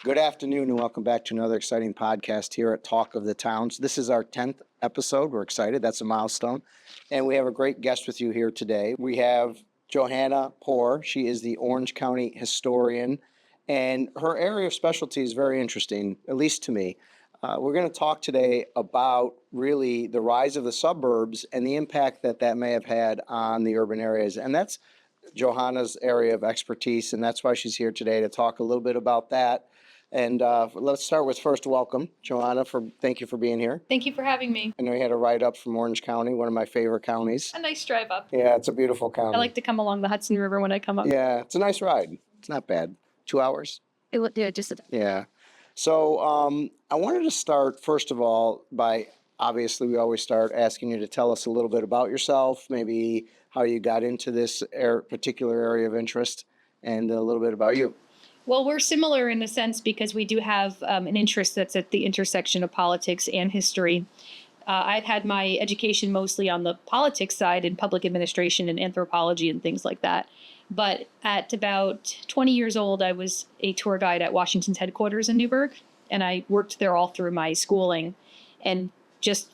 Good afternoon and welcome back to another exciting podcast here at Talk of the Towns. This is our 10th episode. We're excited. That's a milestone. And we have a great guest with you here today. We have Johanna Porr. She is the Orange County historian, and her area of specialty is very interesting, at least to me. We're going to talk today about really the rise of the suburbs and the impact that that may have had on the urban areas. And that's Johanna's area of expertise, and that's why she's here today to talk a little bit about that. And let's start with first welcome, Johanna. Thank you for being here. Thank you for having me. I know you had a ride up from Orange County, one of my favorite counties. A nice drive up. Yeah, it's a beautiful county. I like to come along the Hudson River when I come up. Yeah, it's a nice ride. It's not bad. 2 hours? Yeah. So I wanted to start, first of all, by obviously we always start asking you to tell us a little bit about yourself, maybe how you got into this particular area of interest, and a little bit about you. Well, we're similar in a sense because we do have an interest that's at the intersection of politics and history. I've had my education mostly on the politics side in public administration and anthropology and things like that. But at about 20 years old, I was a tour guide at Washington's headquarters in Newburgh, and I worked there all through my schooling and just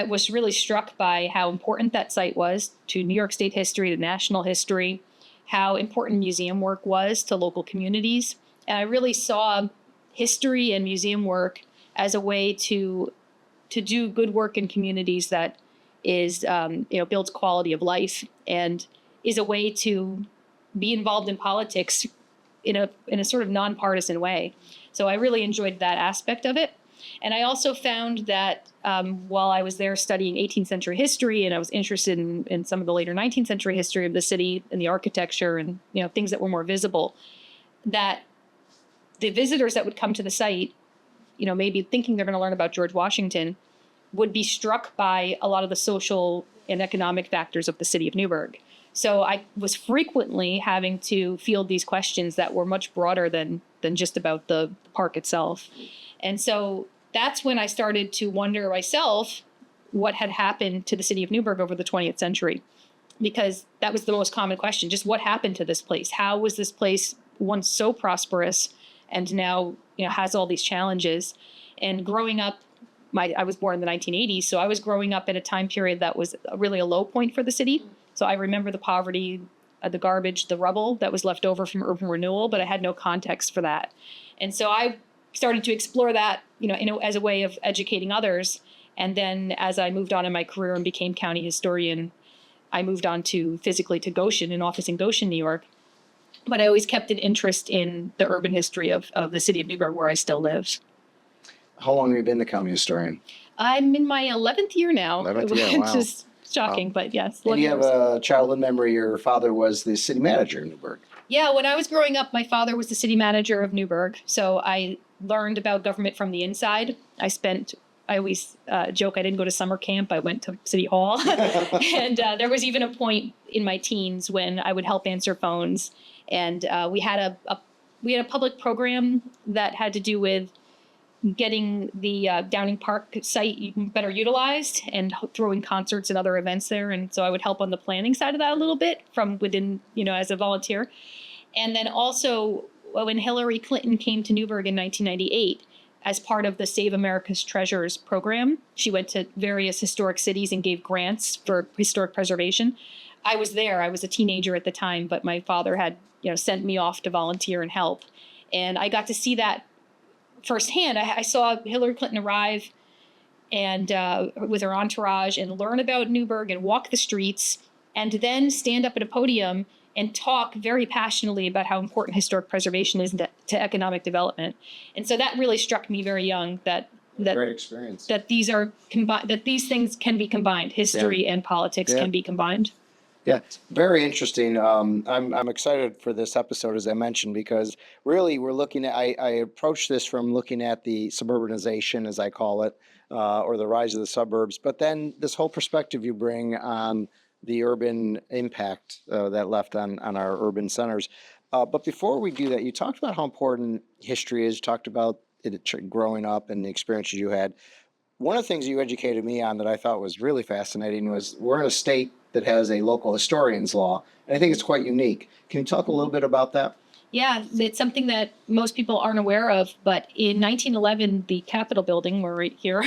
was really struck by how important that site was to New York State history, to national history, how important museum work was to local communities. And I really saw history and museum work as a way to do good work in communities that is, builds quality of life and is a way to be involved in politics in a sort of nonpartisan way. So I really enjoyed that aspect of it. And I also found that while I was there studying 18th century history, and I was interested in some of the later 19th century history of the city and the architecture and things that were more visible, that the visitors that would come to the site, maybe thinking they're going to learn about George Washington, would be struck by a lot of the social and economic factors of the city of Newburgh. So I was frequently having to field these questions that were much broader than just about the park itself. And so that's when I started to wonder myself what had happened to the city of Newburgh over the 20th century, because that was the most common question. Just what happened to this place? How was this place once so prosperous and now has all these challenges? And growing up, I was born in the 1980s, so I was growing up in a time period that was really a low point for the city. So I remember the poverty, the garbage, the rubble that was left over from urban renewal, but I had no context for that. And so I started to explore that, as a way of educating others. And then as I moved on in my career and became county historian, I moved on physically to Goshen, an office in Goshen, New York. But I always kept an interest in the urban history of the city of Newburgh, where I still live. How long have you been the county historian? I'm in my 11th year now. 11th year, wow. Which is shocking, but yes. And you have a childhood memory. Your father was the city manager in Newburgh. Yeah, when I was growing up, my father was the city manager of Newburgh. So I learned about government from the inside. I always joke I didn't go to summer camp. I went to City Hall. And there was even a point in my teens when I would help answer phones. And we had a public program that had to do with getting the Downing Park site better utilized and throwing concerts and other events there. And so I would help on the planning side of that a little bit from within, as a volunteer. And then also when Hillary Clinton came to Newburgh in 1998, as part of the Save America's Treasures program, she went to various historic cities and gave grants for historic preservation. I was there. I was a teenager at the time, but my father had, sent me off to volunteer and help. And I got to see that firsthand. I saw Hillary Clinton arrive and with her entourage and learn about Newburgh and walk the streets and then stand up at a podium and talk very passionately about how important historic preservation is to economic development. And so that really struck me very young that great experience. That these are combined, that these things can be combined. History and politics can be combined. Yeah, very interesting. I'm excited for this episode, as I mentioned, because really we're looking at, I approach this from looking at the suburbanization, as I call it, or the rise of the suburbs, but then this whole perspective you bring on the urban impact that left on our urban centers. But before we do that, you talked about how important history is, you talked about it growing up and the experiences you had. One of the things you educated me on that I thought was really fascinating was we're in a state that has a local historians law, and I think it's quite unique. Can you talk a little bit about that? Yeah, it's something that most people aren't aware of. But in 1911, the Capitol building, we're right here,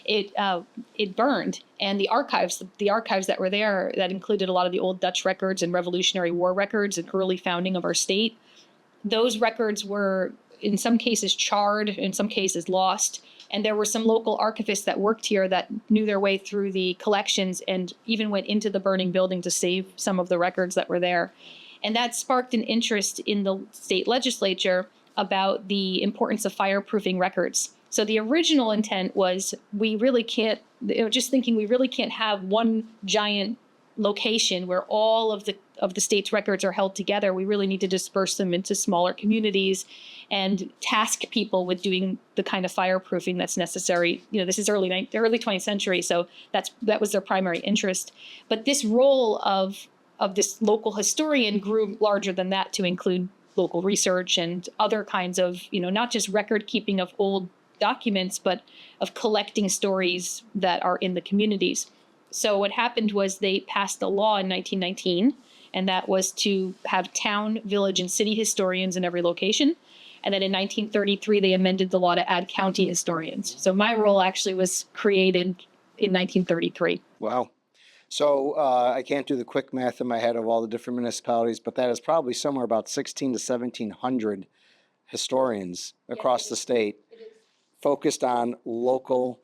it burned, and the archives that were there that included a lot of the old Dutch records and Revolutionary War records and early founding of our state. Those records were, in some cases, charred, in some cases, lost. And there were some local archivists that worked here that knew their way through the collections and even went into the burning building to save some of the records that were there. And that sparked an interest in the state legislature about the importance of fireproofing records. So the original intent was we really can't, just thinking we really can't have one giant location where all of the state's records are held together. We really need to disperse them into smaller communities and task people with doing the kind of fireproofing that's necessary. This is early 20th century, so that was their primary interest. But this role of this local historian grew larger than that to include local research and other kinds of, not just record keeping of old documents, but of collecting stories that are in the communities. So what happened was they passed a law in 1919, and that was to have town, village, and city historians in every location. And then in 1933, they amended the law to add county historians. So my role actually was created in 1933. Wow. So I can't do the quick math in my head of all the different municipalities, but that is probably somewhere about 16 to 1700 historians across the state focused on local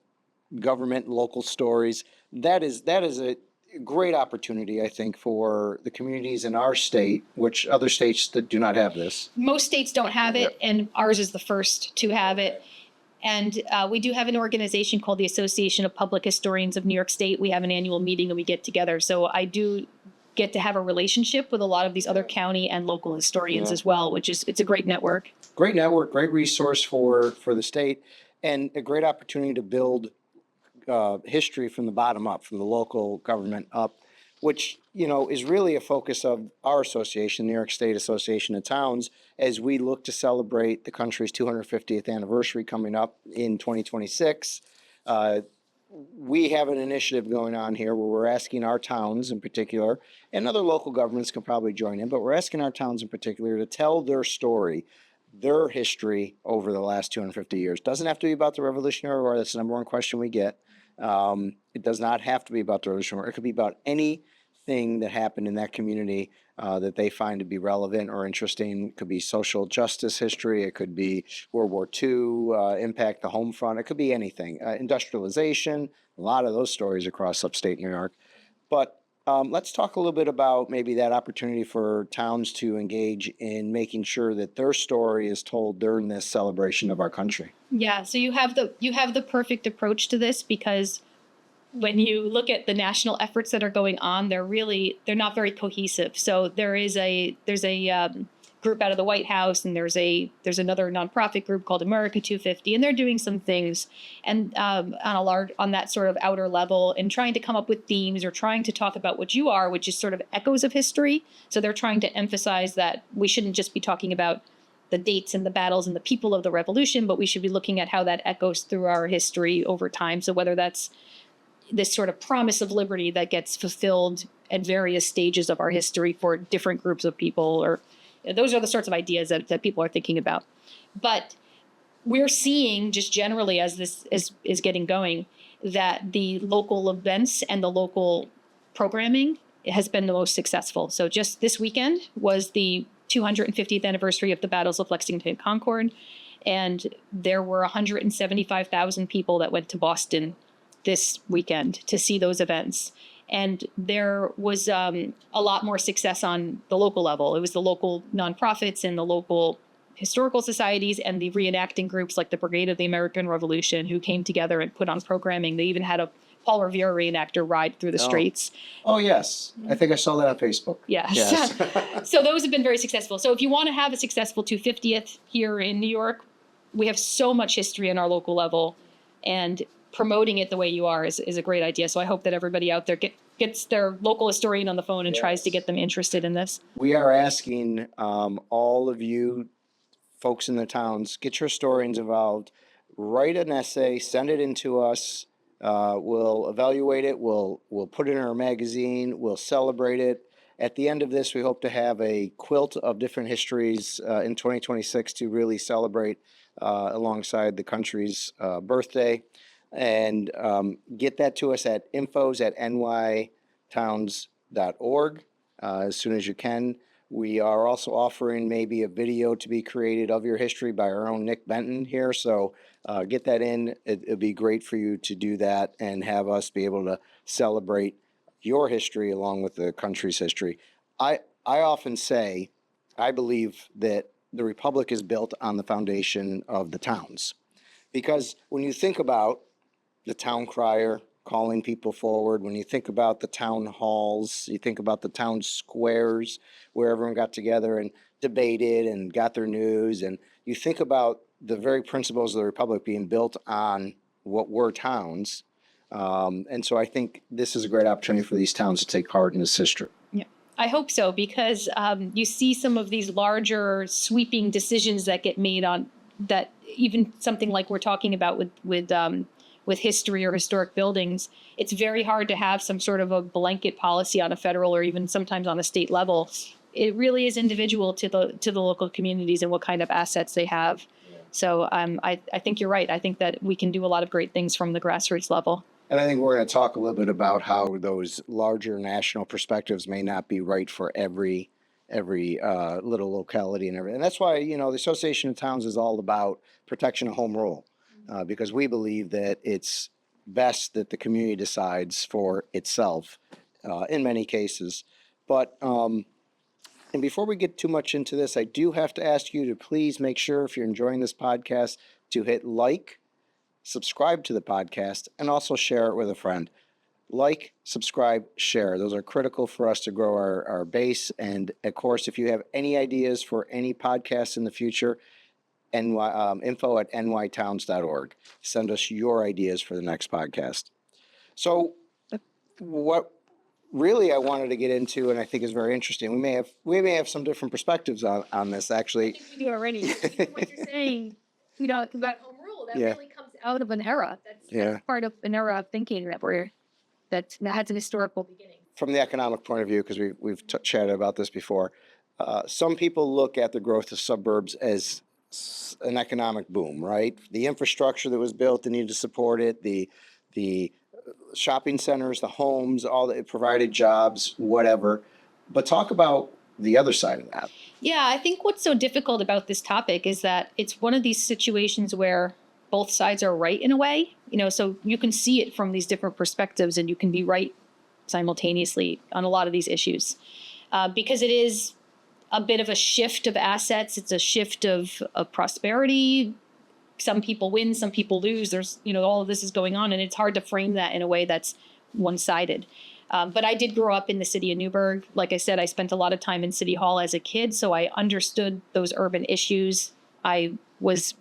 government, local stories. That is a great opportunity, I think, for the communities in our state, which other states that do not have this. Most states don't have it, and ours is the first to have it. And we do have an organization called the Association of Public Historians of New York State. We have an annual meeting and we get together. So I do get to have a relationship with a lot of these other county and local historians as well, it's a great network. Great network, great resource for the state, and a great opportunity to build history from the bottom up, from the local government up, which, is really a focus of our association, New York State Association of Towns, as we look to celebrate the country's 250th anniversary coming up in 2026. We have an initiative going on here where we're asking our towns in particular, and other local governments can probably join in, but we're asking our towns in particular to tell their story, their history over the last 250 years. Doesn't have to be about the Revolutionary War. That's the number one question we get. It does not have to be about the Revolutionary War. It could be about anything that happened in that community that they find to be relevant or interesting. It could be social justice history. It could be World War II, impact the home front. It could be anything. Industrialization, a lot of those stories across upstate New York. But let's talk a little bit about maybe that opportunity for towns to engage in making sure that their story is told during this celebration of our country. Yeah, so you have the perfect approach to this, because when you look at the national efforts that are going on, they're not very cohesive. So there's a group out of the White House, and there's another nonprofit group called America 250, and they're doing some things and on that sort of outer level and trying to come up with themes or trying to talk about what you are, which is sort of echoes of history. So they're trying to emphasize that we shouldn't just be talking about the dates and the battles and the people of the revolution, but we should be looking at how that echoes through our history over time. So whether that's this sort of promise of liberty that gets fulfilled at various stages of our history for different groups of people, or those are the sorts of ideas that people are thinking about. But we're seeing just generally as this is getting going, that the local events and the local programming has been the most successful. So just this weekend was the 250th anniversary of the battles of Lexington and Concord, and there were 175,000 people that went to Boston this weekend to see those events. And there was a lot more success on the local level. It was the local nonprofits and the local historical societies and the reenacting groups like the Brigade of the American Revolution who came together and put on programming. They even had a Paul Revere reenactor ride through the streets. Oh, yes. I think I saw that on Facebook. Yes. Yes. So those have been very successful. So if you want to have a successful 250th here in New York, we have so much history on our local level, and promoting it the way you are is a great idea. So I hope that everybody out there gets their local historian on the phone and tries to get them interested in this. We are asking all of you folks in the towns, get your historians involved, write an essay, send it in to us. We'll evaluate it. We'll put it in our magazine. We'll celebrate it. at the end of this, we hope to have a quilt of different histories in 2026 to really celebrate alongside the country's birthday. And get that to us at infos@nytowns.org as soon as you can. We are also offering maybe a video to be created of your history by our own Nick Benton here. So get that in. It'd be great for you to do that and have us be able to celebrate your history along with the country's history. I often say, I believe that the Republic is built on the foundation of the towns. Because when you think about the town crier calling people forward, when you think about the town halls, you think about the town squares where everyone got together and debated and got their news, and you think about the very principles of the Republic being built on what were towns. And so I think this is a great opportunity for these towns to take part in this history. Yeah, I hope so, because you see some of these larger sweeping decisions that get made on that, even something like we're talking about with history or historic buildings, it's very hard to have some sort of a blanket policy on a federal or even sometimes on a state level. It really is individual to the local communities and what kind of assets they have. Yeah. So I think you're right. I think that we can do a lot of great things from the grassroots level. And I think we're going to talk a little bit about how those larger national perspectives may not be right for every little locality and everything. And that's why, the Association of Towns is all about protection of home rule. Because we believe that it's best that the community decides for itself in many cases. But, and before we get too much into this, I do have to ask you to please make sure, if you're enjoying this podcast, to hit like, subscribe to the podcast, and also share it with a friend. Like, subscribe, share. Those are critical for us to grow our base. And of course, if you have any ideas for any podcasts in the future, info@nytowns.org. Send us your ideas for the next podcast. So what really I wanted to get into, and I think is very interesting, we may have some different perspectives on this, actually. I think we do already. What you're saying, about home rule, that really comes out of an era. That's part of an era of thinking that has an historical beginning. From the economic point of view, because we've chatted about this before, some people look at the growth of suburbs as an economic boom, right? The infrastructure that was built that needed to support it, the shopping centers, the homes, all that, it provided jobs, whatever. But talk about the other side of that. Yeah, I think what's so difficult about this topic is that it's one of these situations where both sides are right in a way, so you can see it from these different perspectives and you can be right simultaneously on a lot of these issues because it is a bit of a shift of assets. It's a shift of prosperity. Some people win, some people lose. There's, all of this is going on, and it's hard to frame that in a way that's one-sided. But I did grow up in the city of Newburgh. Like I said, I spent a lot of time in City Hall as a kid, so I understood those urban issues. I was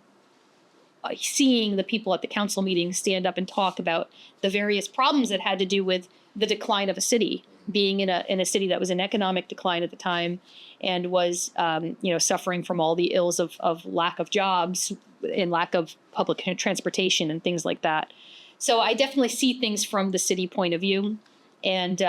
seeing the people at the council meetings stand up and talk about the various problems that had to do with the decline of a city, being in a city that was in economic decline at the time and was, suffering from all the ills of lack of jobs and lack of public transportation and things like that. So I definitely see things from the city point of view. And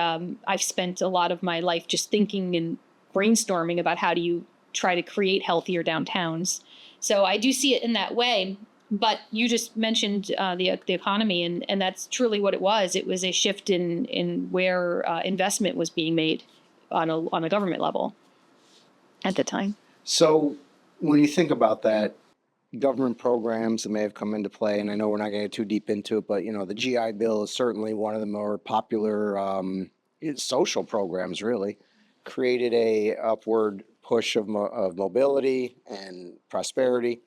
I've spent a lot of my life just thinking and brainstorming about how do you try to create healthier downtowns. So I do see it in that way. But you just mentioned the economy, and that's truly what it was. It was a shift in where investment was being made on a government level at the time. So when you think about that, government programs that may have come into play, and I know we're not going to get too deep into it, but the GI Bill is certainly one of the more popular social programs. Really created a upward push of mobility and prosperity.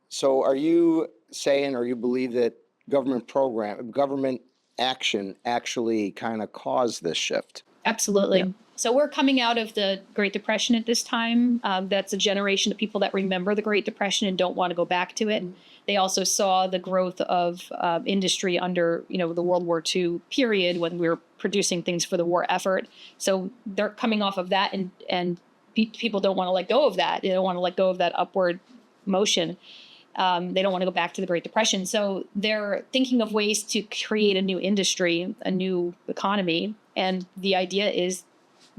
So are you saying, or you believe that government action actually kind of caused this shift? Absolutely. Yeah. So we're coming out of the Great Depression at this time. That's a generation of people that remember the Great Depression and don't want to go back to it. They also saw the growth of industry under, the World War II period when we were producing things for the war effort. So they're coming off of that, and people don't want to let go of that. They don't want to let go of that upward motion. They don't want to go back to the Great Depression. So they're thinking of ways to create a new industry, a new economy. And the idea is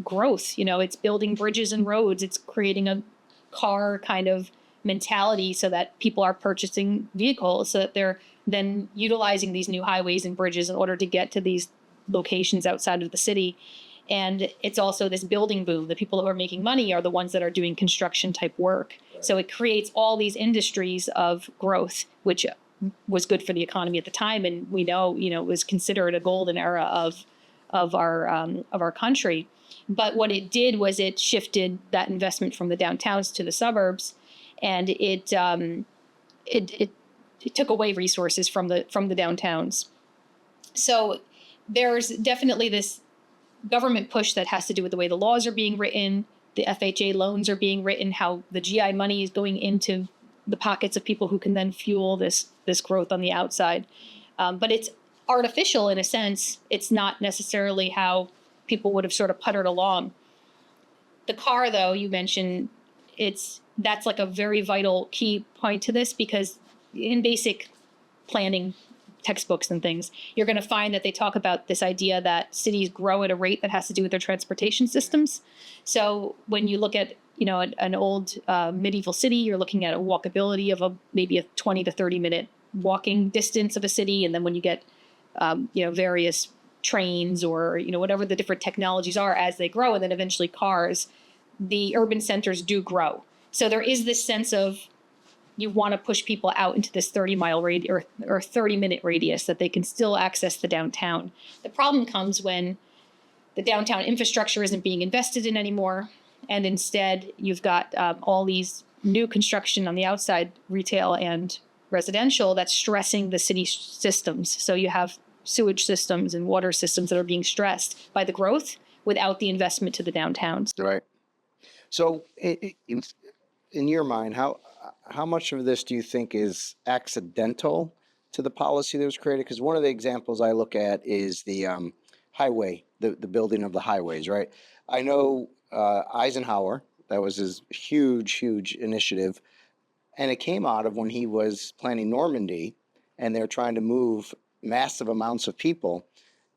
growth. It's building bridges and roads. It's creating a car kind of mentality so that people are purchasing vehicles, so that they're then utilizing these new highways and bridges in order to get to these locations outside of the city. And it's also this building boom. The people who are making money are the ones that are doing construction type work. So it creates all these industries of growth, which was good for the economy at the time. And we know, it was considered a golden era of our country. But what it did was it shifted that investment from the downtowns to the suburbs, and it took away resources from the downtowns. So there's definitely this government push that has to do with the way the laws are being written, the FHA loans are being written, how the GI money is going into the pockets of people who can then fuel this growth on the outside. But it's artificial in a sense. It's not necessarily how people would have sort of puttered along. The car, though, you mentioned, that's like a very vital key point to this, because in basic planning textbooks and things, you're going to find that they talk about this idea that cities grow at a rate that has to do with their transportation systems. So when you look at, an old medieval city, you're looking at a walkability of maybe a 20 to 30 minute walking distance of a city. And then when you get, various trains or, whatever the different technologies are as they grow, and then eventually cars, the urban centers do grow. So there is this sense of, you want to push people out into this 30-mile radius or 30-minute radius that they can still access the downtown. The problem comes when the downtown infrastructure isn't being invested in anymore, and instead you've got all these new construction on the outside, retail and residential, that's stressing the city systems. So you have sewage systems and water systems that are being stressed by the growth without the investment to the downtowns. Right. So in your mind, how much of this do you think is accidental to the policy that was created? Because one of the examples I look at is the highway, the building of the highways, right? I know Eisenhower, that was his huge initiative, and it came out of when he was planning Normandy, and they're trying to move massive amounts of people.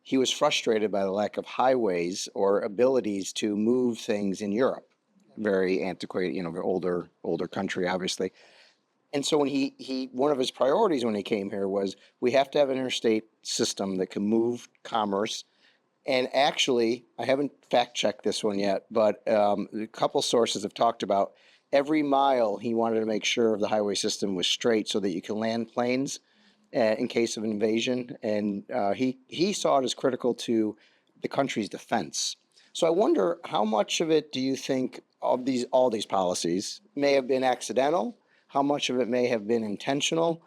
He was frustrated by the lack of highways or abilities to move things in Europe. Very antiquated, very older country, obviously. And so when he one of his priorities when he came here was, we have to have an interstate system that can move commerce. And actually, I haven't fact checked this one yet, but a couple sources have talked about every mile he wanted to make sure the highway system was straight so that you can land planes in case of invasion. And he saw it as critical to the country's defense. So I wonder, how much of it do you think of all these policies may have been accidental? How much of it may have been intentional?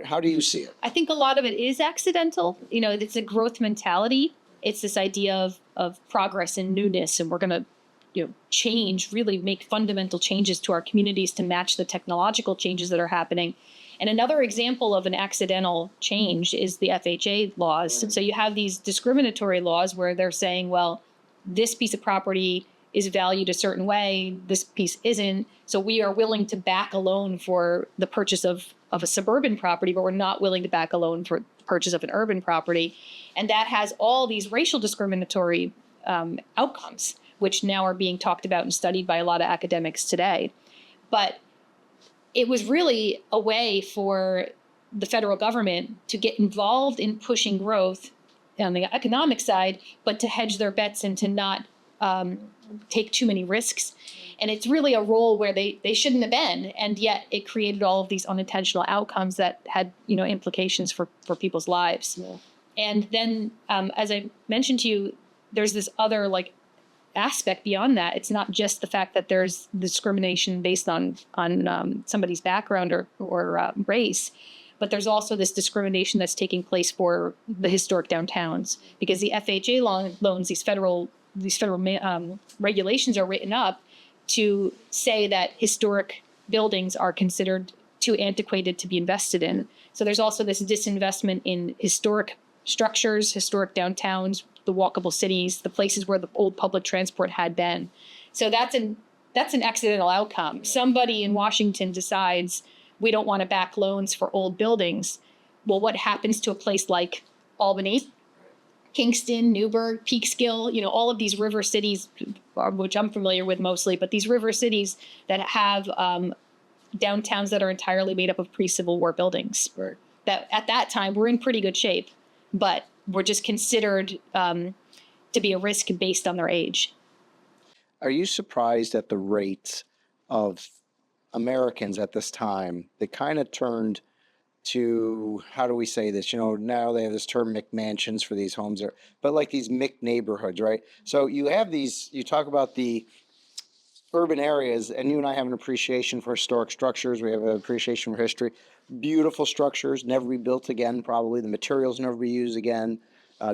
How do you see it? I think a lot of it is accidental. It's a growth mentality. It's this idea of progress and newness, and we're going to change, really make fundamental changes to our communities to match the technological changes that are happening. And another example of an accidental change is the FHA laws. And so you have these discriminatory laws where they're saying, well, this piece of property is valued a certain way, this piece isn't. So we are willing to back a loan for the purchase of a suburban property, but we're not willing to back a loan for the purchase of an urban property. And that has all these racial discriminatory outcomes, which now are being talked about and studied by a lot of academics today. But it was really a way for the federal government to get involved in pushing growth on the economic side, but to hedge their bets and to not take too many risks. And it's really a role where they shouldn't have been. And yet it created all of these unintentional outcomes that had, implications for people's lives. Yeah. And then, as I mentioned to you, there's this other aspect beyond that. It's not just the fact that there's discrimination based on somebody's background or race, but there's also this discrimination that's taking place for the historic downtowns, because the FHA loans, these federal regulations are written up to say that historic buildings are considered too antiquated to be invested in. So there's also this disinvestment in historic structures, historic downtowns, the walkable cities, the places where the old public transport had been. So that's an accidental outcome. Somebody in Washington decides we don't want to back loans for old buildings. Well, what happens to a place like Albany, Kingston, Newburgh, Peekskill, all of these river cities, which I'm familiar with mostly, but these river cities that have downtowns that are entirely made up of pre-Civil War buildings. Right. That at that time were in pretty good shape, but were just considered to be a risk based on their age. Are you surprised at the rate of Americans at this time that kind of turned to, how do we say this? Now they have this term McMansions for these homes, but like these Mc neighborhoods, right? So you have these, you talk about the urban areas, and you and I have an appreciation for historic structures. We have an appreciation for history. Beautiful structures, never be built again, probably. The materials never be used again.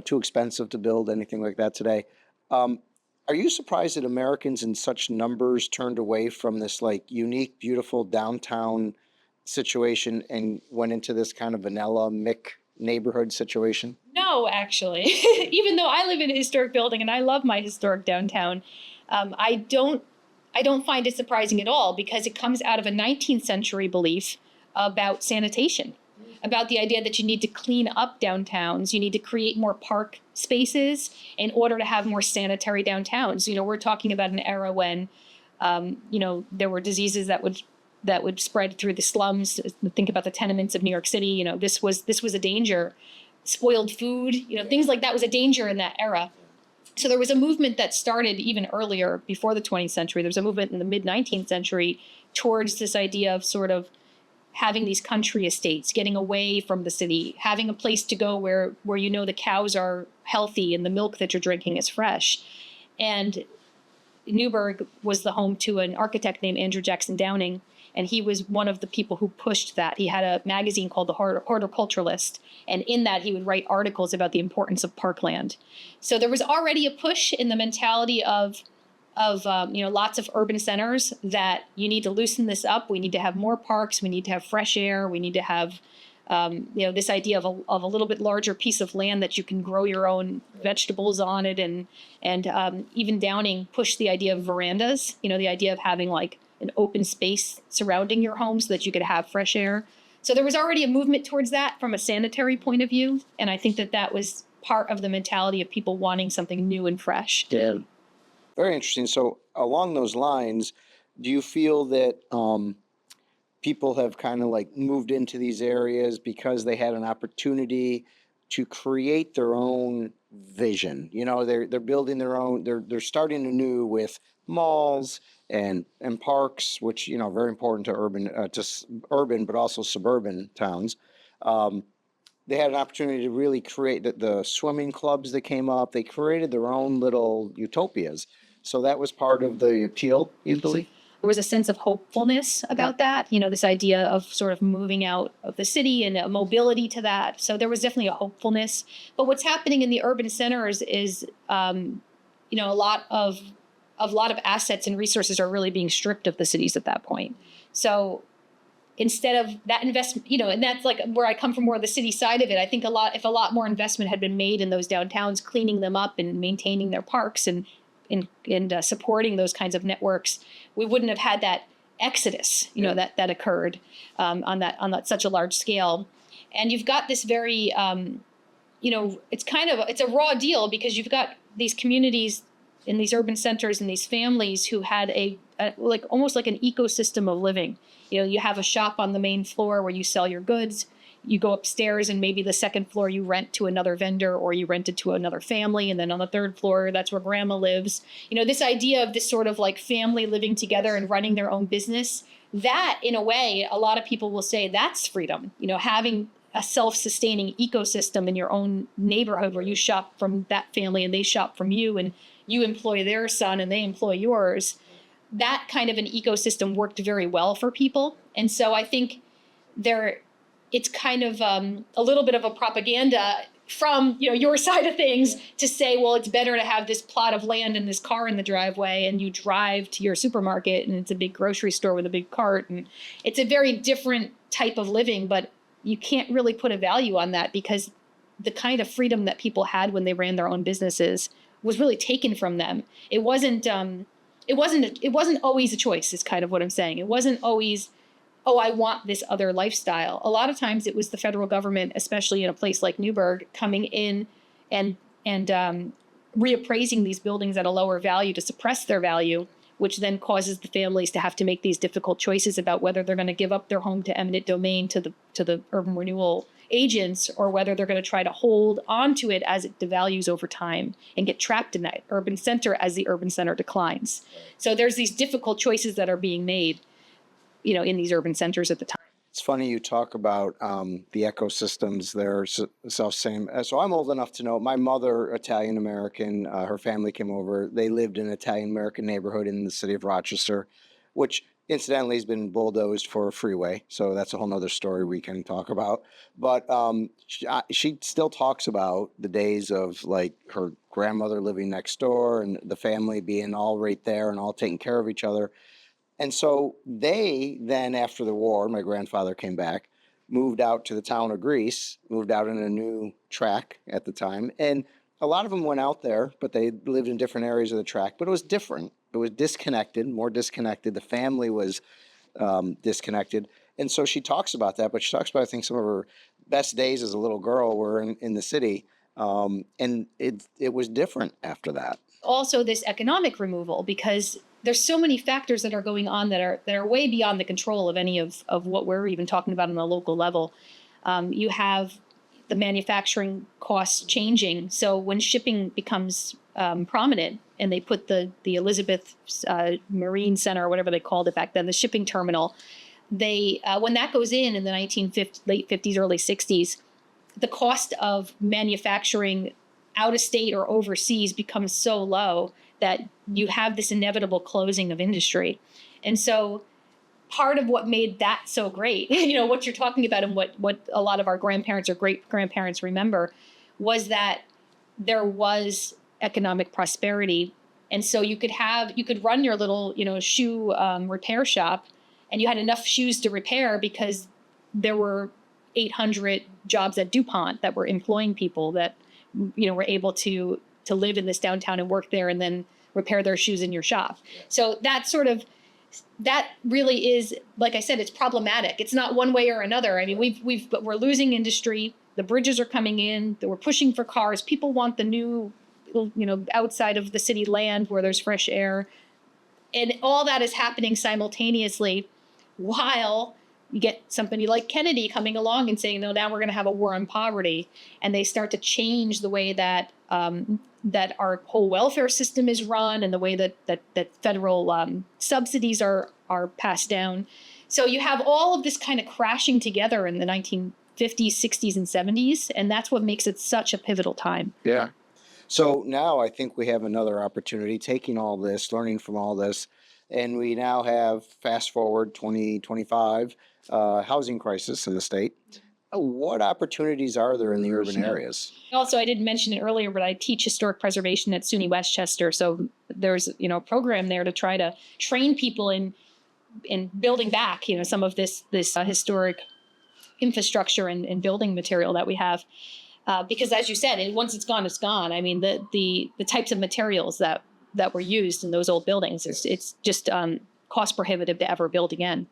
Too expensive to build anything like that today. Are you surprised that Americans in such numbers turned away from this like unique, beautiful downtown situation and went into this kind of vanilla Mick neighborhood situation? No, actually, even though I live in a historic building and I love my historic downtown, I don't find it surprising at all because it comes out of a 19th century belief about sanitation, about the idea that you need to clean up downtowns, you need to create more park spaces in order to have more sanitary downtowns. We're talking about an era when, there were diseases that would spread through the slums. Think about the tenements of New York City. This was a danger. Spoiled food, things like that was a danger in that era. So there was a movement that started even earlier, before the 20th century. There was a movement in the mid-19th century towards this idea of sort of having these country estates, getting away from the city, having a place to go where the cows are healthy and the milk that you're drinking is fresh. And Newburgh was the home to an architect named Andrew Jackson Downing, and he was one of the people who pushed that. He had a magazine called The Horticulturalist, and in that he would write articles about the importance of parkland. So there was already a push in the mentality of lots of urban centers that you need to loosen this up. We need to have more parks. We need to have fresh air. We need to have this idea of a little bit larger piece of land that you can grow your own vegetables on it, and even Downing pushed the idea of verandas. The idea of having like an open space surrounding your home so that you could have fresh air. So there was already a movement towards that from a sanitary point of view, and I think that was part of the mentality of people wanting something new and fresh. Yeah. Very interesting. So along those lines, do you feel that people have kind of like moved into these areas because they had an opportunity to create their own vision? They're building their own. They're starting anew with malls and parks, which very important to urban, but also suburban towns. They had an opportunity to really create the swimming clubs that came up. They created their own little utopias. So that was part of the appeal, you believe? There was a sense of hopefulness about that, this idea of sort of moving out of the city and a mobility to that. So there was definitely a hopefulness. But what's happening in the urban centers is, a lot of assets and resources are really being stripped of the cities at that point. So instead of that investment, and that's like where I come from, more the city side of it. I think if a lot more investment had been made in those downtowns, cleaning them up and maintaining their parks and supporting those kinds of networks, we wouldn't have had that exodus, that occurred on that such a large scale. And you've got this very, it's a raw deal because you've got these communities in these urban centers and these families who had like almost like an ecosystem of living. You have a shop on the main floor where you sell your goods. You go upstairs and maybe the second floor you rent to another vendor or you rent it to another family. And then on the third floor, that's where grandma lives. This idea of this sort of like family living together and running their own business, that in a way, a lot of people will say that's freedom. Having a self-sustaining ecosystem in your own neighborhood where you shop from that family and they shop from you and you employ their son and they employ yours. That kind of an ecosystem worked very well for people. And so I think it's kind of a little bit of a propaganda from your side of things to say, well, it's better to have this plot of land and this car in the driveway and you drive to your supermarket and it's a big grocery store with a big cart. And it's a very different type of living, but you can't really put a value on that because the kind of freedom that people had when they ran their own businesses was really taken from them. It wasn't always a choice is kind of what I'm saying. It wasn't always, oh, I want this other lifestyle. A lot of times it was the federal government, especially in a place like Newburgh, coming in and reappraising these buildings at a lower value to suppress their value, which then causes the families to have to make these difficult choices about whether they're going to give up their home to eminent domain to the urban renewal agents, or whether they're going to try to hold onto it as it devalues over time and get trapped in that urban center as the urban center declines. So there's these difficult choices that are being made, in these urban centers at the time. It's funny you talk about the ecosystems there, self-same. So I'm old enough to know my mother, Italian American, her family came over. They lived in an Italian American neighborhood in the city of Rochester, which incidentally has been bulldozed for a freeway. So that's a whole nother story we can talk about. But she still talks about the days of like her grandmother living next door and the family being all right there and all taking care of each other. And so they then, after the war, my grandfather came back, moved out to the town of Greece, moved out in a new tract at the time. And a lot of them went out there, but they lived in different areas of the tract. But it was different. It was disconnected, more disconnected. The family was disconnected. And so she talks about that, but she talks about, I think, some of her best days as a little girl were in the city. And it was different after that. Also, this economic removal, because there's so many factors that are going on that are way beyond the control of any of what we're even talking about on the local level. You have the manufacturing costs changing. So when shipping becomes prominent, and they put the Elizabeth Marine Center, or whatever they called it back then, the shipping terminal, they when that goes in the late 50s, early 60s, the cost of manufacturing out of state or overseas becomes so low that you have this inevitable closing of industry. And so part of what made that so great, what you're talking about and what a lot of our grandparents or great grandparents remember, was that there was economic prosperity. And so you could run your little, shoe repair shop, and you had enough shoes to repair because there were 800 jobs at DuPont that were employing people that, were able to live in this downtown and work there and then repair their shoes in your shop. So that really is, like I said, it's problematic. It's not one way or another. I mean, we're losing industry. The bridges are coming in. We're pushing for cars. People want the new, outside of the city land where there's fresh air. And all that is happening simultaneously while you get somebody like Kennedy coming along and saying, no, now we're going to have a war on poverty. And they start to change the way that that our whole welfare system is run and the way that federal subsidies are passed down. So you have all of this kind of crashing together in the 1950s, 60s, and 70s. And that's what makes it such a pivotal time. Yeah. So now I think we have another opportunity, taking all this, learning from all this, and we now have, fast forward 2025, housing crisis in the state. What opportunities are there in the urban areas? Also, I didn't mention it earlier, but I teach historic preservation at SUNY Westchester. So there's, a program there to try to train people in building back, some of this historic infrastructure and building material that we have. Because as you said, once it's gone, it's gone. I mean, the types of materials that were used in those old buildings, it's just cost prohibitive to ever build again.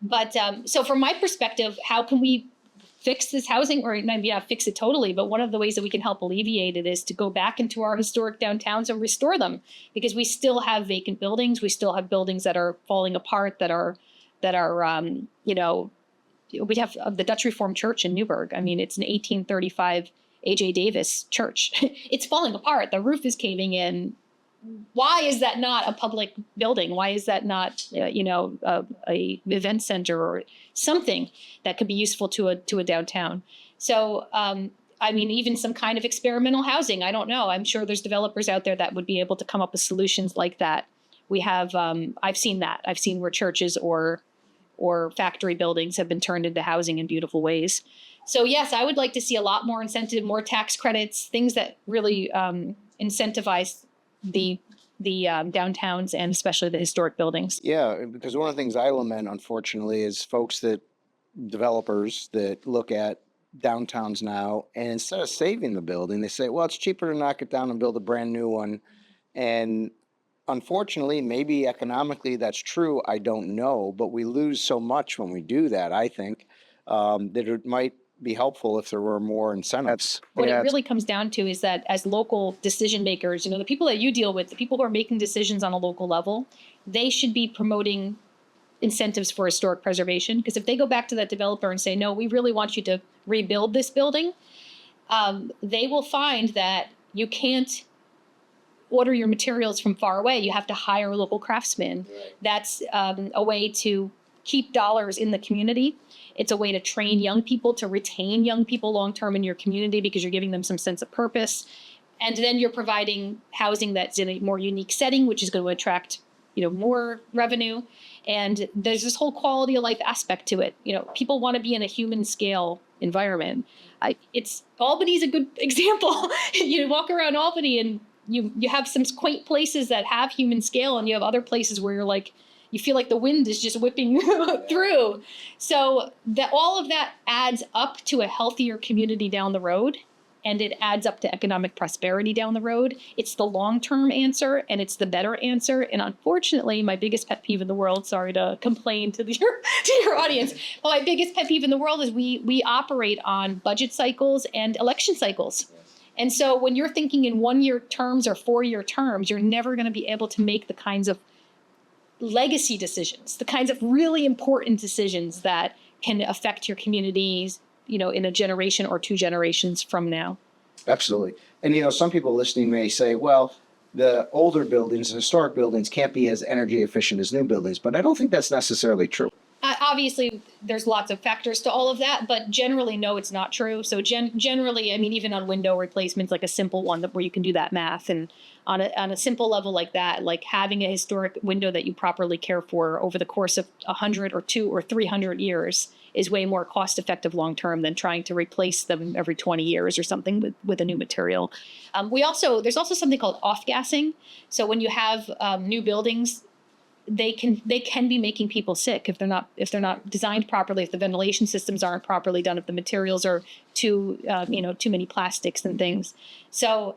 But so from my perspective, how can we fix this housing, or maybe not fix it totally, but one of the ways that we can help alleviate it is to go back into our historic downtowns and restore them, because we still have vacant buildings. We still have buildings that are falling apart, that are we have the Dutch Reformed Church in Newburgh. I mean, it's an 1835 A.J. Davis church. It's falling apart. The roof is caving in. Why is that not a public building? Why is that not, a event center or something that could be useful to a downtown? So, even some kind of experimental housing. I don't know. I'm sure there's developers out there that would be able to come up with solutions like that. We have, I've seen that. I've seen where churches or factory buildings have been turned into housing in beautiful ways. So yes, I would like to see a lot more incentive, more tax credits, things that really incentivize the downtowns and especially the historic buildings. Yeah, because one of the things I lament, unfortunately, is developers that look at downtowns now, and instead of saving the building, they say, well, it's cheaper to knock it down and build a brand new one. And unfortunately, maybe economically that's true, I don't know, but we lose so much when we do that, I think, that it might be helpful if there were more incentives. What it really comes down to is that as local decision makers, the people that you deal with, the people who are making decisions on a local level, they should be promoting incentives for historic preservation. Because if they go back to that developer and say, no, we really want you to rebuild this building, they will find that you can't order your materials from far away. You have to hire a local craftsman. Right. That's a way to keep dollars in the community. It's a way to train young people, to retain young people long-term in your community, because you're giving them some sense of purpose. And then you're providing housing that's in a more unique setting, which is going to attract, more revenue. And there's this whole quality of life aspect to it. People want to be in a human scale environment. Albany's a good example. You walk around Albany and you have some quaint places that have human scale, and you have other places where you're like, you feel like the wind is just whipping through. So all of that adds up to a healthier community down the road, and it adds up to economic prosperity down the road. It's the long-term answer, and it's the better answer. And unfortunately, my biggest pet peeve in the world, sorry to complain to your audience, but my biggest pet peeve in the world is we operate on budget cycles and election cycles. And so when you're thinking in 1-year terms or 4-year terms, you're never going to be able to make the kinds of legacy decisions, the kinds of really important decisions that can affect your communities, in a generation or 2 generations from now. Absolutely. And, some people listening may say, well, the older buildings, historic buildings, can't be as energy efficient as new buildings, but I don't think that's necessarily true. Obviously, there's lots of factors to all of that, but generally, no, it's not true. So generally, even on window replacements, like a simple one where you can do that math, and on a simple level like that, like having a historic window that you properly care for over the course of 100 or 200 or 300 years is way more cost effective long term than trying to replace them every 20 years or something with a new material. There's also something called off-gassing. So when you have new buildings, they can be making people sick if they're not designed properly, if the ventilation systems aren't properly done, if the materials are too many plastics and things. So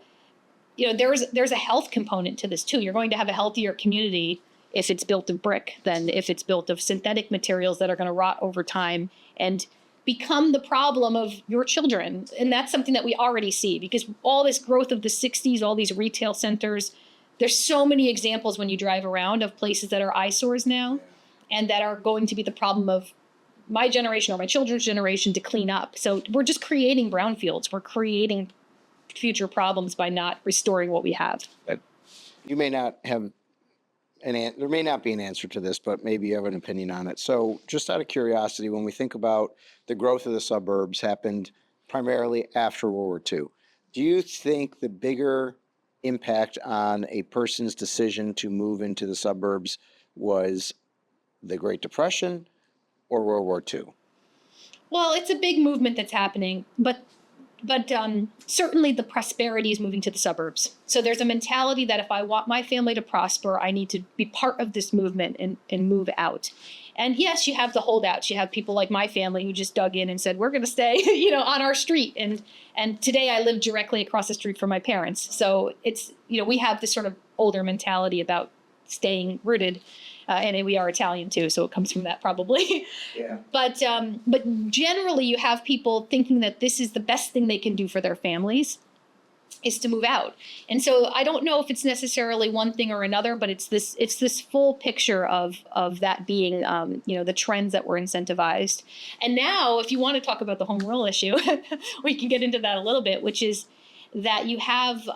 there's a health component to this too. You're going to have a healthier community if it's built of brick than if it's built of synthetic materials that are going to rot over time and become the problem of your children. And that's something that we already see, because all this growth of the 60s, all these retail centers, there's so many examples when you drive around of places that are eyesores now and that are going to be the problem of my generation or my children's generation to clean up. So we're just creating brownfields. We're creating future problems by not restoring what we have. You may not have there may not be an answer to this, but maybe you have an opinion on it. So just out of curiosity, when we think about the growth of the suburbs happened primarily after World War II, do you think the bigger impact on a person's decision to move into the suburbs was the Great Depression or World War II? Well, it's a big movement that's happening, but certainly the prosperity is moving to the suburbs. So there's a mentality that if I want my family to prosper, I need to be part of this movement and move out. And yes, you have the holdouts. You have people like my family who just dug in and said, we're going to stay, on our street. And today I live directly across the street from my parents. So it's, we have this sort of older mentality about staying rooted. And we are Italian too, so it comes from that probably. Yeah. But generally, you have people thinking that this is the best thing they can do for their families, is to move out. And so I don't know if it's necessarily one thing or another, but it's this full picture of that being the trends that were incentivized. And now, if you want to talk about the home rule issue, we can get into that a little bit, which is that you have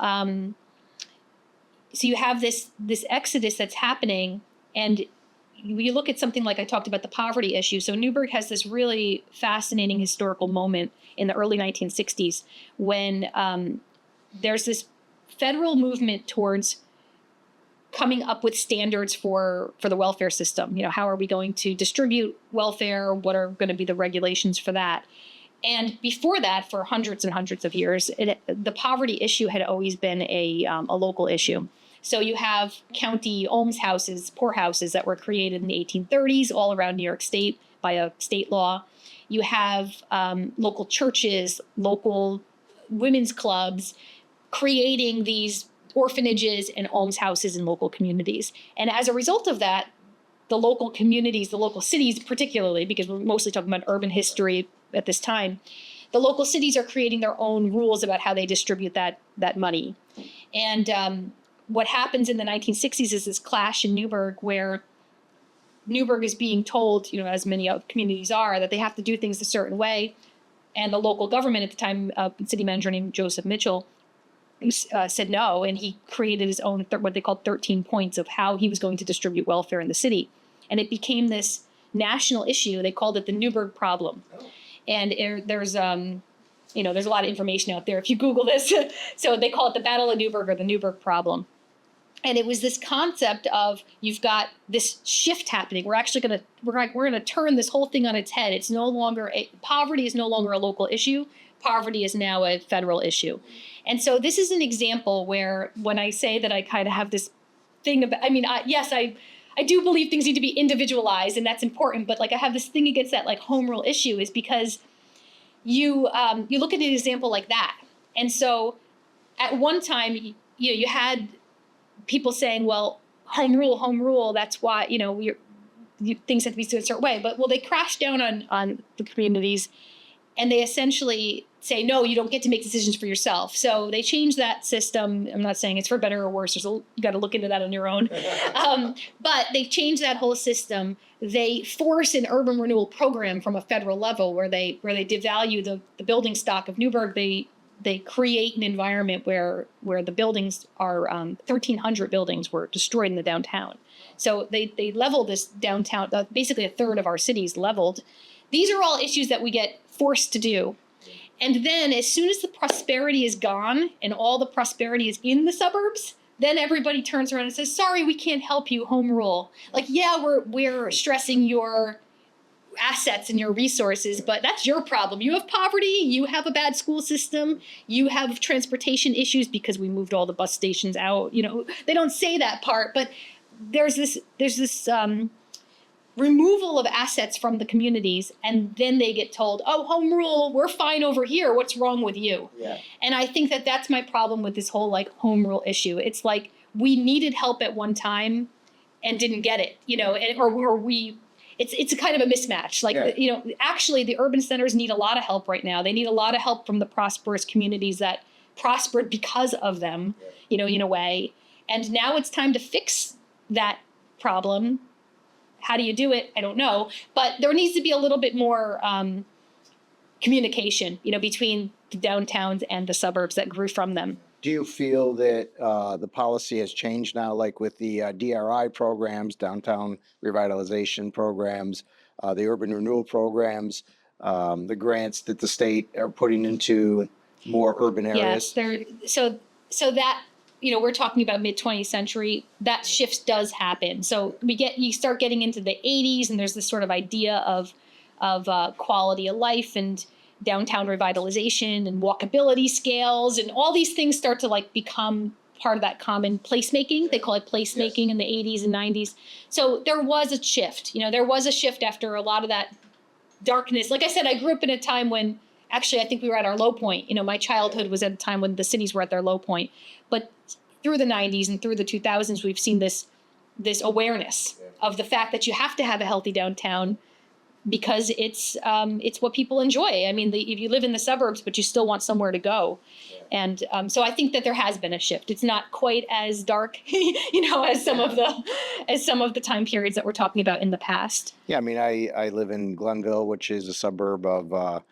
this exodus that's happening. And you look at something like I talked about the poverty issue. So Newburgh has this really fascinating historical moment in the early 1960s when there's this federal movement towards coming up with standards for the welfare system. How are we going to distribute welfare? What are going to be the regulations for that? And before that, for hundreds and hundreds of years, the poverty issue had always been a local issue. So you have county almshouses, poorhouses that were created in the 1830s all around New York State by a state law. You have local churches, local women's clubs creating these orphanages and almshouses in local communities. And as a result of that, the local communities, the local cities particularly, because we're mostly talking about urban history at this time, the local cities are creating their own rules about how they distribute that money. And what happens in the 1960s is this clash in Newburgh where Newburgh is being told, as many other communities are, that they have to do things a certain way. And the local government at the time, city manager named Joseph Mitchell, said no, and he created his own what they called 13 points of how he was going to distribute welfare in the city, and it became this national issue. They called it the Newburgh problem, and there's there's a lot of information out there if you Google this. So they call it the Battle of Newburgh or the Newburgh problem, and it was this concept of you've got this shift happening. We're gonna turn this whole thing on its head. It's no longer poverty is no longer a local issue. Poverty is now a federal issue. And so this is an example where when I say that I kind of have this thing about, I do believe things need to be individualized and that's important, but like I have this thing against that like home rule issue is because you look at an example like that. And so at one time, you had people saying, well, home rule, that's why, things have to be a certain way. But they crash down on the communities and they essentially say, no, you don't get to make decisions for yourself. So they changed that system. I'm not saying it's for better or worse. You got to look into that on your own. But they changed that whole system. They force an urban renewal program from a federal level where they devalue the building stock of Newburgh. They create an environment where the buildings are 1,300 buildings were destroyed in the downtown. So they level this downtown. Basically, a third of our city's leveled. These are all issues that we get forced to do. And then as soon as the prosperity is gone and all the prosperity is in the suburbs, then everybody turns around and says, sorry, we can't help you, home rule. Like, yeah, we're stressing your assets and your resources, but that's your problem. You have poverty, you have a bad school system, you have transportation issues because we moved all the bus stations out. They don't say that part, but there's this removal of assets from the communities, and then they get told, oh, home rule, we're fine over here. What's wrong with you? Yeah. And I think that that's my problem with this whole like home rule issue. It's like we needed help at one time and didn't get it, it's a kind of a mismatch. Like, yeah. Actually the urban centers need a lot of help right now. They need a lot of help from the prosperous communities that prospered because of them, in a way. And now it's time to fix that problem. How do you do it? I don't know. But there needs to be a little bit more communication, between the downtowns and the suburbs that grew from them. Do you feel that the policy has changed now, like with the DRI programs, downtown revitalization programs, the urban renewal programs, the grants that the state are putting into more urban areas? Yes, so that, we're talking about mid-20th century, that shift does happen. So you start getting into the 80s and there's this sort of idea of quality of life and downtown revitalization and walkability scales, and all these things start to like become part of that common placemaking. They call it placemaking. Yes. In the 80s and 90s. So there was a shift, there was a shift after a lot of that darkness. Like I said, I grew up in a time when actually I think we were at our low point. My childhood was at a time when the cities were at their low point. But through the 90s and through the 2000s, we've seen this awareness of the fact that you have to have a healthy downtown because it's what people enjoy. I mean, if you live in the suburbs, but you still want somewhere to go. Yeah. And so I think that there has been a shift. It's not quite as dark, as some of the time periods that we're talking about in the past. Yeah, I mean, I live in Glenville, which is a suburb of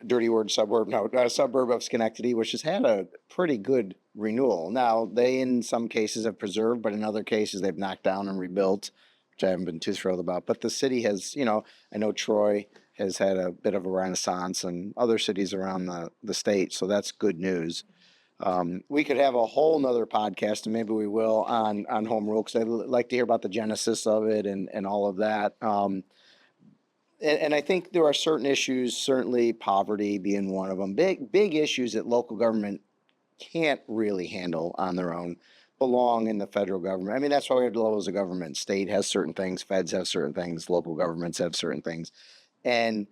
dirty word suburb, no, a suburb of Schenectady, which has had a pretty good renewal. Now, they in some cases have preserved, but in other cases they've knocked down and rebuilt, which I haven't been too thrilled about. But the city has, I know Troy has had a bit of a renaissance and other cities around the state, so that's good news. We could have a whole nother podcast, and maybe we will, on home rule, because I'd like to hear about the genesis of it and all of that. And I think there are certain issues, certainly poverty being one of them, big issues that local government can't really handle on their own, belong in the federal government. I mean, that's why we have levels of government. State has certain things, feds have certain things, local governments have certain things. And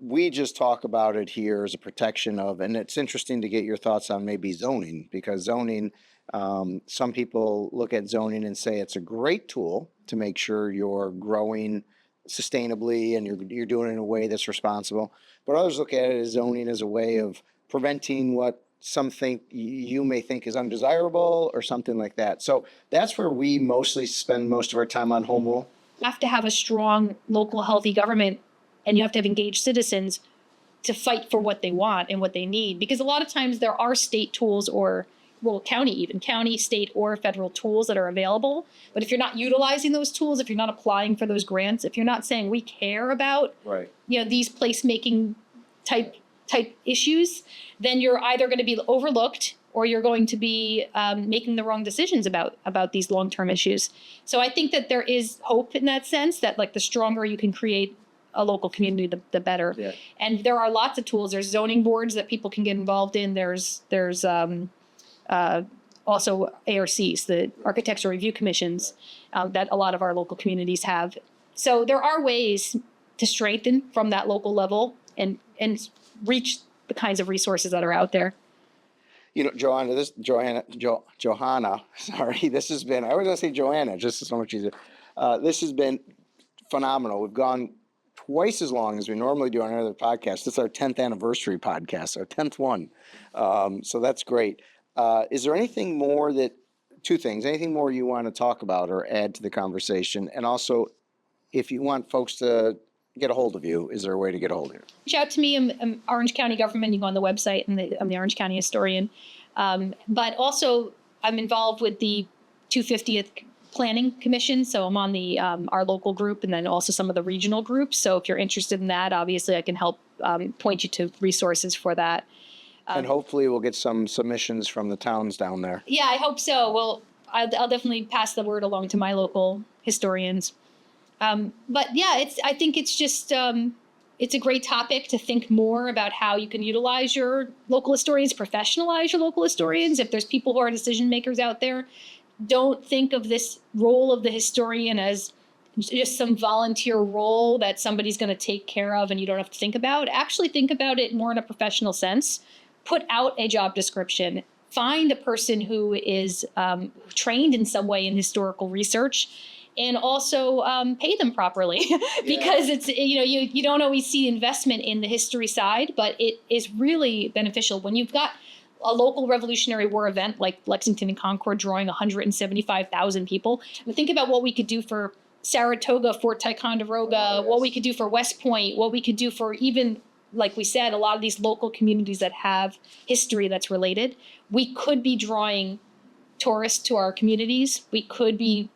we just talk about it here as a protection of, and it's interesting to get your thoughts on maybe zoning, because zoning, some people look at zoning and say it's a great tool to make sure you're growing sustainably and you're doing it in a way that's responsible. But others look at it as zoning as a way of preventing what some think you may think is undesirable or something like that. So that's where we mostly spend most of our time on home rule. You have to have a strong local healthy government, and you have to have engaged citizens to fight for what they want and what they need. Because a lot of times there are state tools or, well, county, state, or federal tools that are available. But if you're not utilizing those tools, if you're not applying for those grants, if you're not saying we care about, Right. these placemaking type issues, then you're either going to be overlooked or you're going to be making the wrong decisions about these long-term issues. So I think that there is hope in that sense, that like the stronger you can create a local community, the better. Yeah. And there are lots of tools. There's zoning boards that people can get involved in. There's also ARCs, the architectural review commissions, that a lot of our local communities have. So there are ways to strengthen from that local level and reach the kinds of resources that are out there. Johanna, sorry, this has been, I was going to say Johanna, just so much easier. This has been phenomenal. We've gone twice as long as we normally do on another podcast. This is our 10th anniversary podcast, our 10th one. So that's great. Is there anything more two things, anything more you want to talk about or add to the conversation? And also, if you want folks to get a hold of you, is there a way to get a hold of you? Reach out to me. I'm Orange County government. You go on the website, and I'm the Orange County historian. But also, I'm involved with the 250th Planning Commission. So I'm on the our local group, and then also some of the regional groups. So if you're interested in that, obviously I can help point you to resources for that. And hopefully we'll get some submissions from the towns down there. Yeah, I hope so. Well, I'll definitely pass the word along to my local historians. But yeah, I think it's just, it's a great topic to think more about how you can utilize your local historians, professionalize your local historians. If there's people who are decision makers out there, don't think of this role of the historian as just some volunteer role that somebody's going to take care of and you don't have to think about. Actually think about it more in a professional sense. Put out a job description. Find a person who is trained in some way in historical research, and also pay them properly because it's, you don't always see investment in the history side, but it is really beneficial when you've got a local Revolutionary War event like Lexington and Concord drawing 175,000 people. I mean, think about what we could do for Saratoga, Fort Ticonderoga, what we could do for West Point, what we could do for even, like we said, a lot of these local communities that have history that's related. We could be drawing tourists to our communities. We could be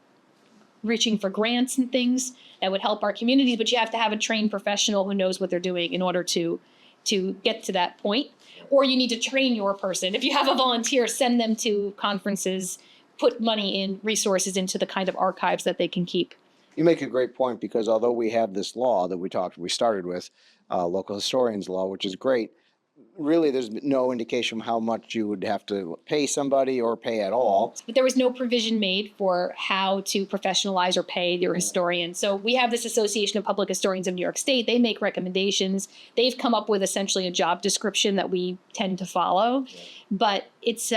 reaching for grants and things that would help our communities, but you have to have a trained professional who knows what they're doing in order to get to that point. Or you need to train your person. If you have a volunteer, send them to conferences, put money in resources into the kind of archives that they can keep. You make a great point, because although we have this law that we started with, local historians law, which is great, really there's no indication of how much you would have to pay somebody or pay at all. But there was no provision made for how to professionalize or pay your historian. So we have this Association of Public Historians of New York State. They make recommendations. They've come up with essentially a job description that we tend to follow. But it's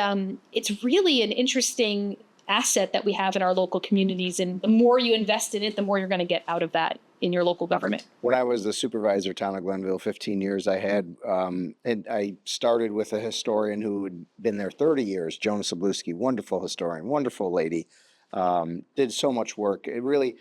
really an interesting asset that we have in our local communities. And the more you invest in it, the more you're going to get out of that in your local government. When I was the supervisor town of Glenville, 15 years, I had, and I started with a historian who had been there 30 years, Joan Sabluski, wonderful historian, wonderful lady, did so much work. It really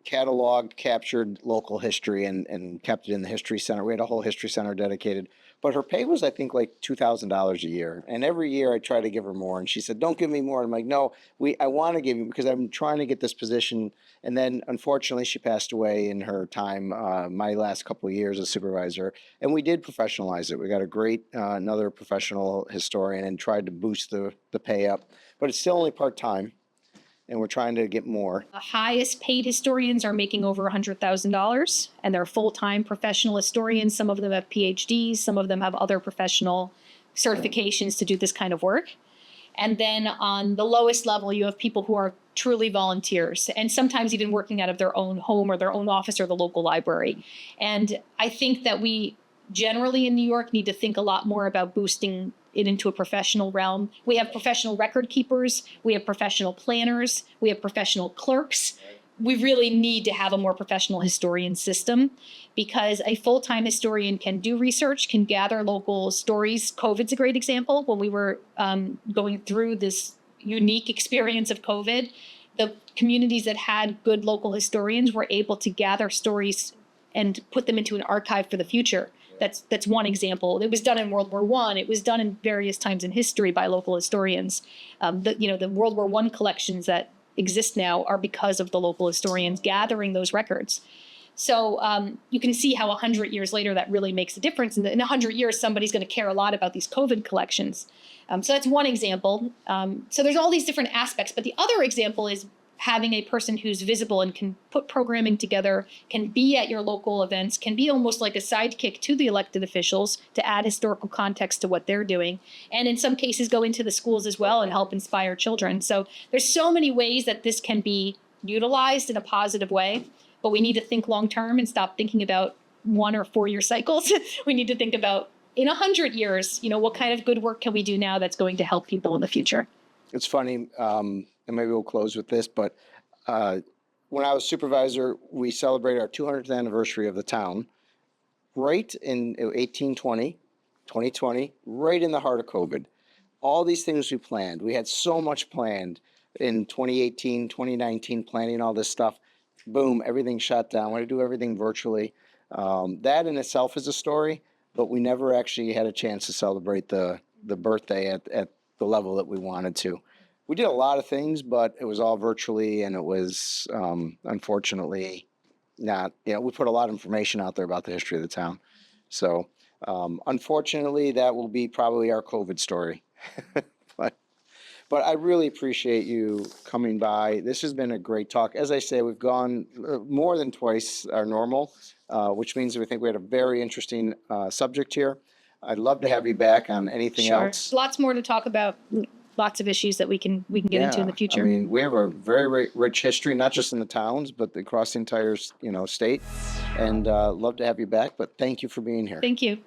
cataloged, captured local history and kept it in the history center. We had a whole history center dedicated, but her pay was, I think, like $2,000 a year. And every year I try to give her more. And she said, don't give me more. I'm like, no, I want to give you, because I'm trying to get this position. And then unfortunately she passed away in her time, my last couple of years as supervisor. And we did professionalize it. We got a great, another professional historian, and tried to boost the pay up, but it's still only part-time. And we're trying to get more. The highest paid historians are making over $100,000, and they're full-time professional historians. Some of them have PhDs, some of them have other professional certifications to do this kind of work. And then on the lowest level, you have people who are truly volunteers, and sometimes even working out of their own home or their own office or the local library. And I think that we generally in New York need to think a lot more about boosting it into a professional realm. We have professional record keepers, we have professional planners, we have professional clerks. we really need to have a more professional historian system, because a full-time historian can do research, can gather local stories. COVID's a great example. When we were going through this unique experience of COVID, the communities that had good local historians were able to gather stories and put them into an archive for the future. That's one example. It was done in World War I. It was done in various times in history by local historians. The World War I collections that exist now are because of the local historians gathering those records. So you can see how 100 years later that really makes a difference. And in 100 years, somebody's going to care a lot about these COVID collections. So that's one example. So there's all these different aspects. But the other example is having a person who's visible and can put programming together, can be at your local events, can be almost like a sidekick to the elected officials to add historical context to what they're doing, and in some cases go into the schools as well and help inspire children. So there's so many ways that this can be utilized in a positive way, but we need to think long term and stop thinking about 1 or 4 year cycles. We need to think about in 100 years, what kind of good work can we do now that's going to help people in the future? It's funny, and maybe we'll close with this, but when I was supervisor, we celebrated our 200th anniversary of the town right in 2020, right in the heart of COVID. All these things we planned. We had so much planned in 2018, 2019, planning all this stuff. Boom, everything shut down. We had to do everything virtually. That in itself is a story, but we never actually had a chance to celebrate the birthday at the level that we wanted to. We did a lot of things, but it was all virtually, and it was unfortunately not, we put a lot of information out there about the history of the town. So unfortunately, that will be probably our COVID story. But I really appreciate you coming by. This has been a great talk. As I say, we've gone more than twice our normal, which means we think we had a very interesting subject here. I'd love to have you back on anything else. Lots more to talk about. Lots of issues that we can get into in the future. I mean, we have a very rich history, not just in the towns, but across the entire state. And love to have you back. But thank you for being here. Thank you.